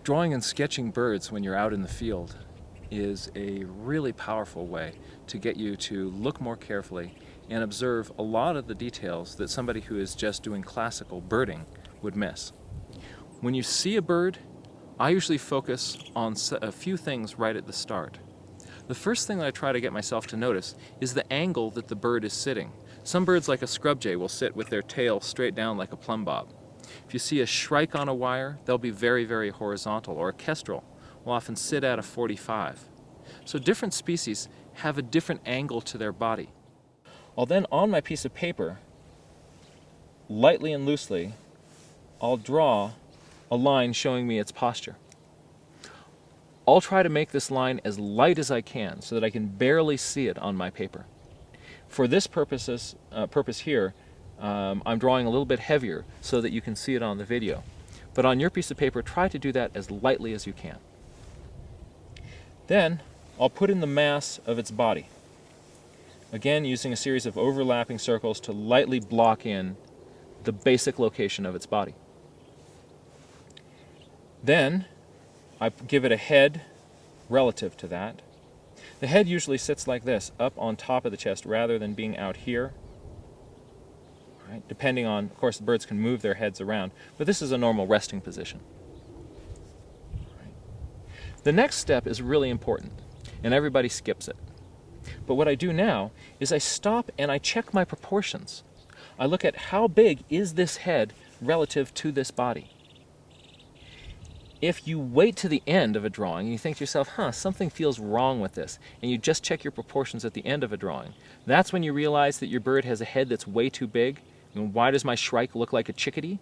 Drawing and sketching birds when you're out in the field is a really powerful way to get you to look more carefully and observe a lot of the details that somebody who is just doing classical birding would miss. When you see a bird, I usually focus on a few things right at the start. The first thing that I try to get myself to notice is the angle that the bird is sitting. Some birds, like a scrub jay, will sit with their tail straight down like a plumb bob. If you see a shrike on a wire, they'll be very, very horizontal, or a kestrel will often sit at a 45. So different species have a different angle to their body. I'll then, on my piece of paper, lightly and loosely, I'll draw a line showing me its posture. I'll try to make this line as light as I can so that I can barely see it on my paper. For this purpose here, I'm drawing a little bit heavier so that you can see it on the video. But on your piece of paper, try to do that as lightly as you can. Then I'll put in the mass of its body. Again, using a series of overlapping circles to lightly block in the basic location of its body. Then I give it a head relative to that. The head usually sits like this, up on top of the chest rather than being out here. Right? Depending on, of course, the birds can move their heads around, but this is a normal resting position. Right? The next step is really important, and everybody skips it. But what I do now is I stop and I check my proportions. I look at how big is this head relative to this body. If you wait to the end of a drawing and you think to yourself, something feels wrong with this, and you just check your proportions at the end of a drawing, that's when you realize that your bird has a head that's way too big. And why does my shrike look like a chickadee?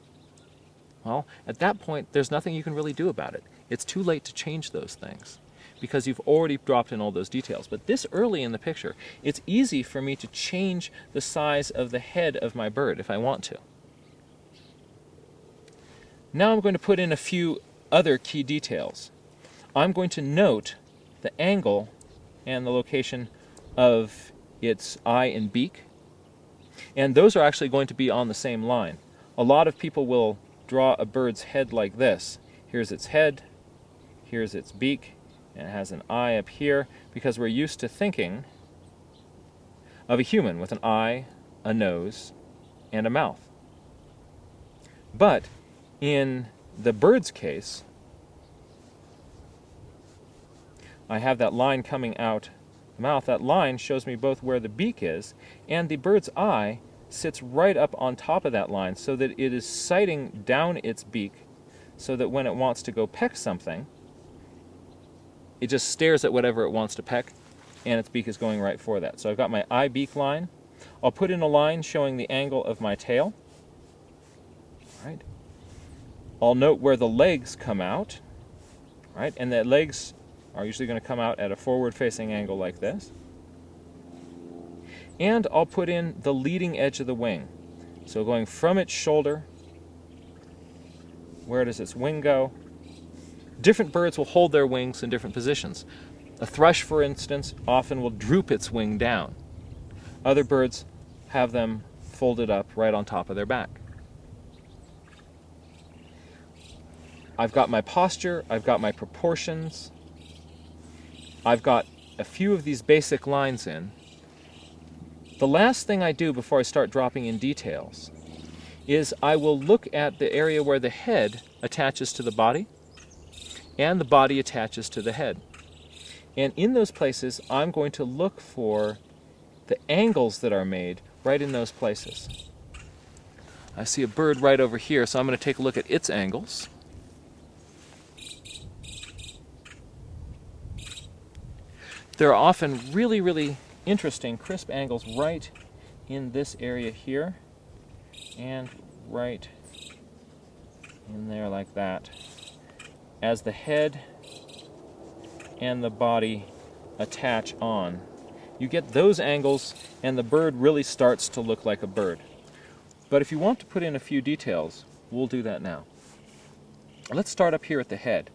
Well, at that point, there's nothing you can really do about it. It's too late to change those things because you've already dropped in all those details. But this early in the picture, it's easy for me to change the size of the head of my bird if I want to. Now I'm going to put in a few other key details. I'm going to note the angle and the location of its eye and beak, and those are actually going to be on the same line. A lot of people will draw a bird's head like this. Here's its head, here's its beak, and it has an eye up here because we're used to thinking of a human with an eye, a nose, and a mouth. But in the bird's case, I have that line coming out the mouth. That line shows me both where the beak is, and the bird's eye sits right up on top of that line so that it is sighting down its beak so that when it wants to go peck something, it just stares at whatever it wants to peck, and its beak is going right for that. So I've got my eye-beak line. I'll put in a line showing the angle of my tail. Right. I'll note where the legs come out, right? And the legs are usually going to come out at a forward-facing angle like this. And I'll put in the leading edge of the wing. So going from its shoulder, where does its wing go? Different birds will hold their wings in different positions. A thrush, for instance, often will droop its wing down. Other birds have them folded up right on top of their back. I've got my posture, I've got my proportions, I've got a few of these basic lines in. The last thing I do before I start dropping in details is I will look at the area where the head attaches to the body and the body attaches to the head. And in those places, I'm going to look for the angles that are made right in those places. I see a bird right over here, so I'm going to take a look at its angles. There are often really, really interesting crisp angles right in this area here and right in there like that, as the head and the body attach on. You get those angles and the bird really starts to look like a bird. But if you want to put in a few details, we'll do that now. Let's start up here at the head.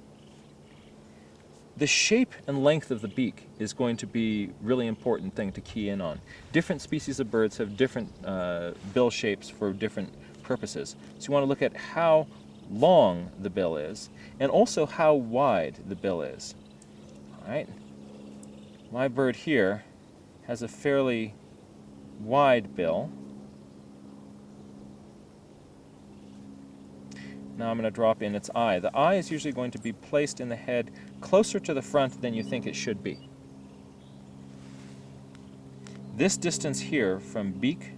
The shape and length of the beak is going to be a really important thing to key in on. Different species of birds have different bill shapes for different purposes. So you want to look at how long the bill is, and also how wide the bill is. All right? My bird here has a fairly wide bill. Now I'm going to drop in its eye. The eye is usually going to be placed in the head closer to the front than you think it should be. This distance here from beak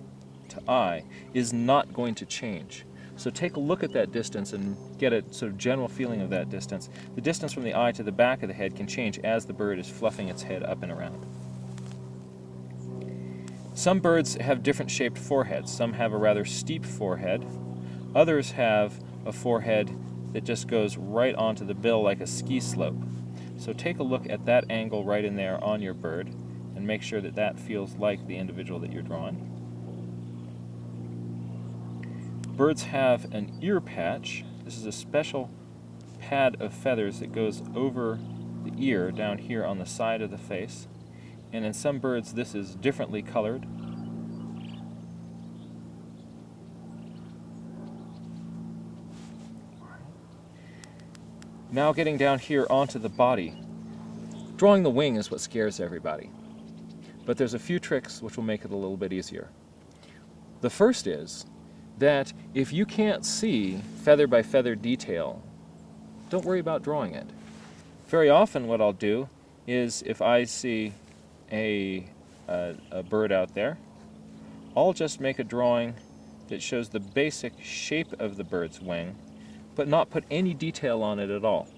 to eye is not going to change. So take a look at that distance and get a sort of general feeling of that distance. The distance from the eye to the back of the head can change as the bird is fluffing its head up and around. Some birds have different shaped foreheads. Some have a rather steep forehead. Others have a forehead that just goes right onto the bill like a ski slope. So take a look at that angle right in there on your bird and make sure that that feels like the individual that you're drawing. Birds have an ear patch. This is a special pad of feathers that goes over the ear down here on the side of the face. And in some birds this is differently colored. Now getting down here onto the body. Drawing the wing is what scares everybody. But there's a few tricks which will make it a little bit easier. The first is that if you can't see feather by feather detail, don't worry about drawing it. Very often what I'll do is if I see a bird out there, I'll just make a drawing that shows the basic shape of the bird's wing, but not put any detail on it at all.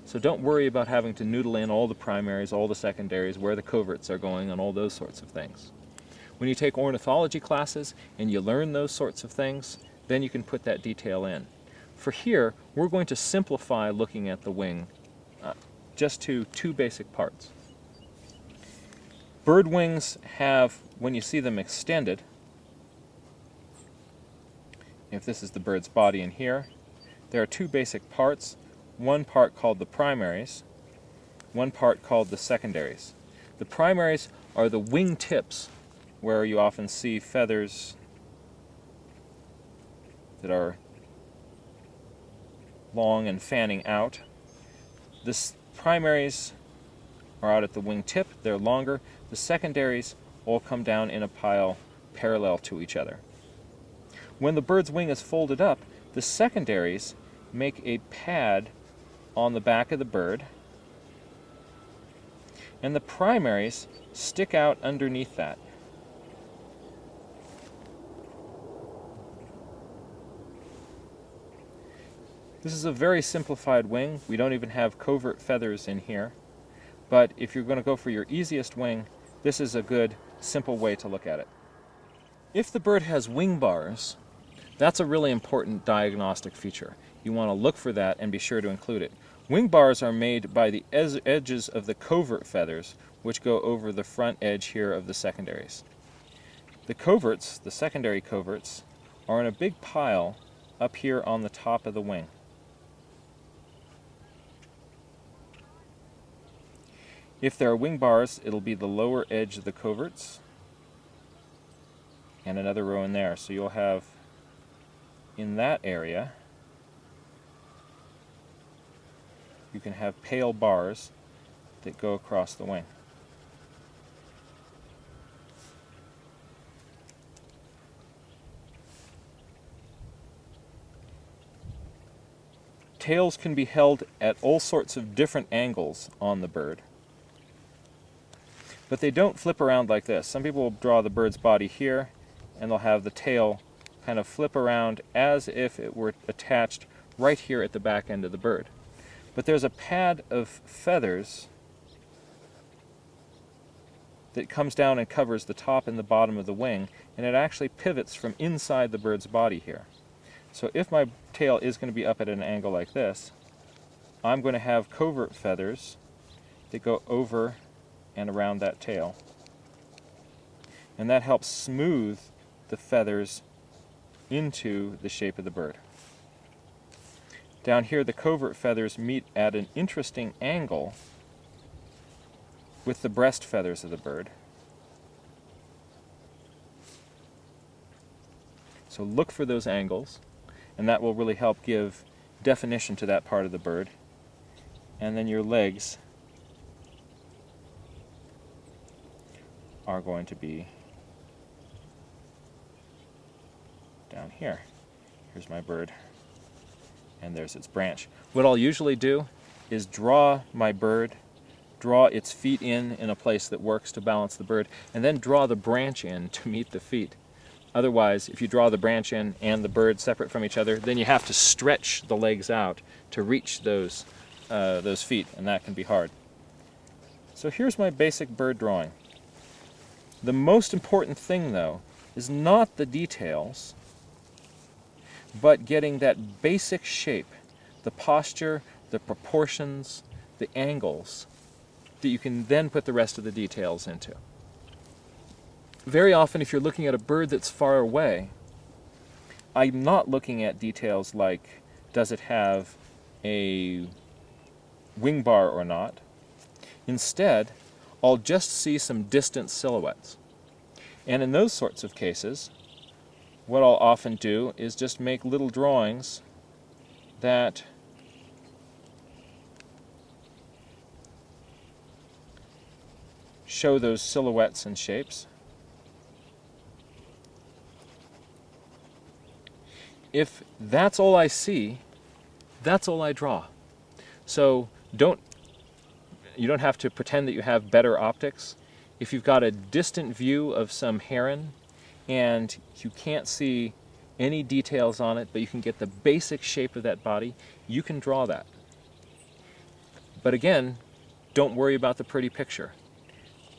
So don't worry about having to noodle in all the primaries, all the secondaries, where the coverts are going, and all those sorts of things. When you take ornithology classes and you learn those sorts of things, then you can put that detail in. For here, we're going to simplify looking at the wing just to two basic parts. Bird wings have, when you see them extended, if this is the bird's body in here, there are two basic parts, one part called the primaries, one part called the secondaries. The primaries are the wing tips, where you often see feathers that are long and fanning out. The primaries are out at the wing tip, they're longer. The secondaries all come down in a pile parallel to each other. When the bird's wing is folded up, the secondaries make a pad on the back of the bird, and the primaries stick out underneath that. This is a very simplified wing. We don't even have covert feathers in here. But if you're going to go for your easiest wing, this is a good, simple way to look at it. If the bird has wing bars, that's a really important diagnostic feature. You want to look for that and be sure to include it. Wing bars are made by the edges of the covert feathers, which go over the front edge here of the secondaries. The coverts, the secondary coverts, are in a big pile up here on the top of the wing. If there are wing bars, it'll be the lower edge of the coverts and another row in there. So you'll have in that area, you can have pale bars that go across the wing. Tails can be held at all sorts of different angles on the bird. But they don't flip around like this. Some people will draw the bird's body here, and they'll have the tail kind of flip around as if it were attached right here at the back end of the bird. But there's a pad of feathers that comes down and covers the top and the bottom of the wing, and it actually pivots from inside the bird's body here. So if my tail is going to be up at an angle like this, I'm going to have covert feathers that go over and around that tail. And that helps smooth the feathers into the shape of the bird. Down here, the covert feathers meet at an interesting angle with the breast feathers of the bird. So look for those angles, and that will really help give definition to that part of the bird. And then your legs are going to be down here. Here's my bird, and there's its branch. What I'll usually do is draw my bird, draw its feet in a place that works to balance the bird, and then draw the branch in to meet the feet. Otherwise, if you draw the branch in and the bird separate from each other, then you have to stretch the legs out to reach those feet, and that can be hard. So here's my basic bird drawing. The most important thing, though, is not the details, but getting that basic shape, the posture, the proportions, the angles, that you can then put the rest of the details into. Very often, if you're looking at a bird that's far away, I'm not looking at details like, does it have a wing bar or not? Instead, I'll just see some distant silhouettes. And in those sorts of cases, what I'll often do is just make little drawings that show those silhouettes and shapes. If that's all I see, that's all I draw. So you don't have to pretend that you have better optics. If you've got a distant view of some heron and you can't see any details on it, but you can get the basic shape of that body, you can draw that. But again, don't worry about the pretty picture.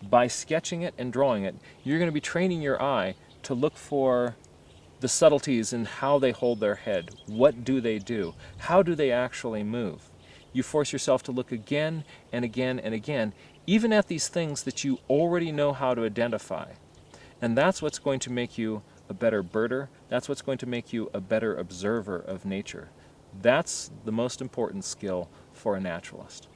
By sketching it and drawing it, you're going to be training your eye to look for the subtleties in how they hold their head. What do they do? How do they actually move? You force yourself to look again and again and again, even at these things that you already know how to identify. And that's what's going to make you a better birder. That's what's going to make you a better observer of nature. That's the most important skill for a naturalist.